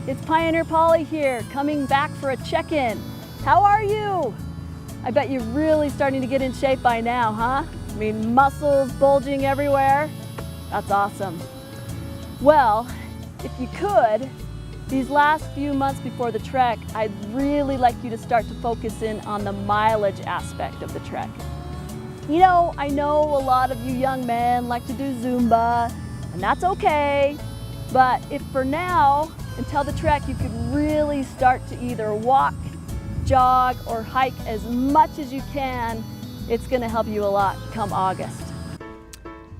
it's Pioneer Polly here, coming back for a check-in. How are you? I bet you're really starting to get in shape by now, huh? I mean, muscles bulging everywhere. That's awesome. Well, if you could, these last few months before the trek, I'd really like you to start to focus in on the mileage aspect of the trek. You know, I know a lot of you young men like to do Zumba, and that's okay. But if for now, until the trek, you could really start to either walk, jog, or hike as much as you can, it's gonna help you a lot come August.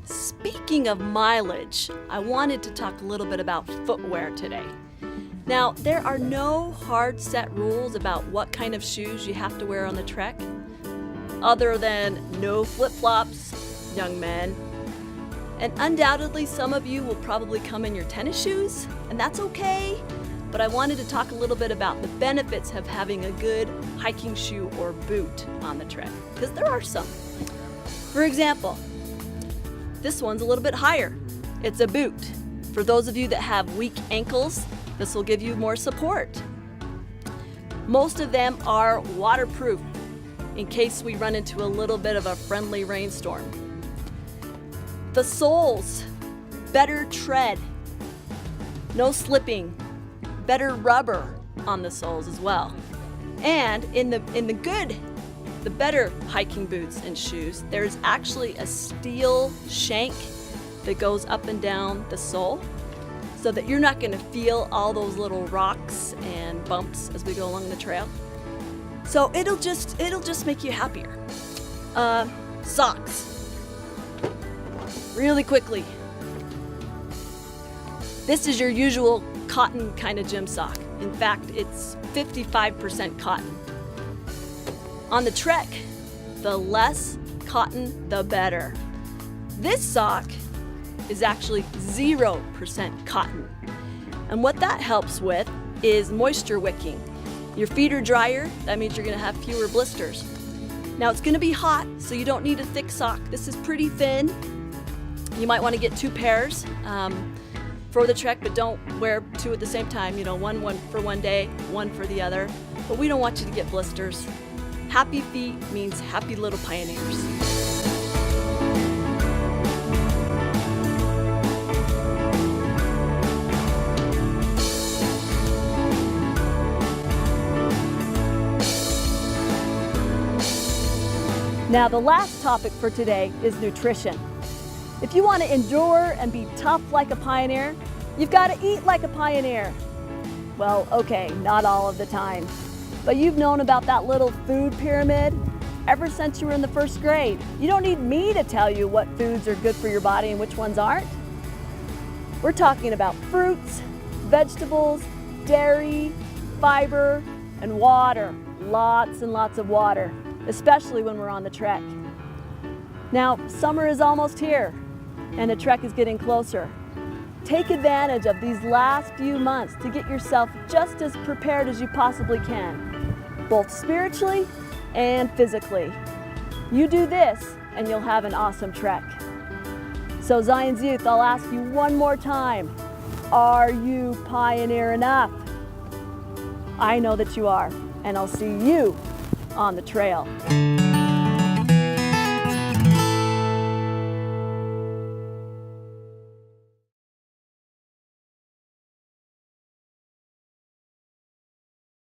Speaking of mileage, I wanted to talk a little bit about footwear today. Now, there are no hard set rules about what kind of shoes you have to wear on the trek, other than no flip-flops, young men. And undoubtedly, some of you will probably come in your tennis shoes, and that's okay. But I wanted to talk a little bit about the benefits of having a good hiking shoe or boot on the trek, because there are some. For example, this one's a little bit higher. It's a boot. For those of you that have weak ankles, this will give you more support. Most of them are waterproof in case we run into a little bit of a friendly rainstorm. The soles, better tread, no slipping, better rubber on the soles as well. And in the better hiking boots and shoes, there's actually a steel shank that goes up and down the sole so that you're not gonna feel all those little rocks and bumps as we go along the trail. So it'll just make you happier. Socks. Really quickly. This is your usual cotton kind of gym sock. In fact, it's 55% cotton. On the trek, the less cotton, the better. This sock is actually 0% cotton. And what that helps with is moisture wicking. Your feet are drier, that means you're gonna have fewer blisters. Now it's gonna be hot, so you don't need a thick sock. This is pretty thin. You might wanna get 2 pairs for the trek, but don't wear 2 at the same time. You know, one for one day, one for the other. But we don't want you to get blisters. Happy feet means happy little pioneers. Now, the last topic for today is nutrition. If you want to endure and be tough like a pioneer, you've got to eat like a pioneer. Well, okay, not all of the time. But you've known about that little food pyramid ever since you were in the 1st grade. You don't need me to tell you what foods are good for your body and which ones aren't. We're talking about fruits, vegetables, dairy, fiber, and water. Lots and lots of water, especially when we're on the trek. Now, summer is almost here, and the trek is getting closer. Take advantage of these last few months to get yourself just as prepared as you possibly can, both spiritually and physically. You do this, and you'll have an awesome trek. So Zion's Youth, I'll ask you one more time, are you pioneer enough? I know that you are, and I'll see you on the trail.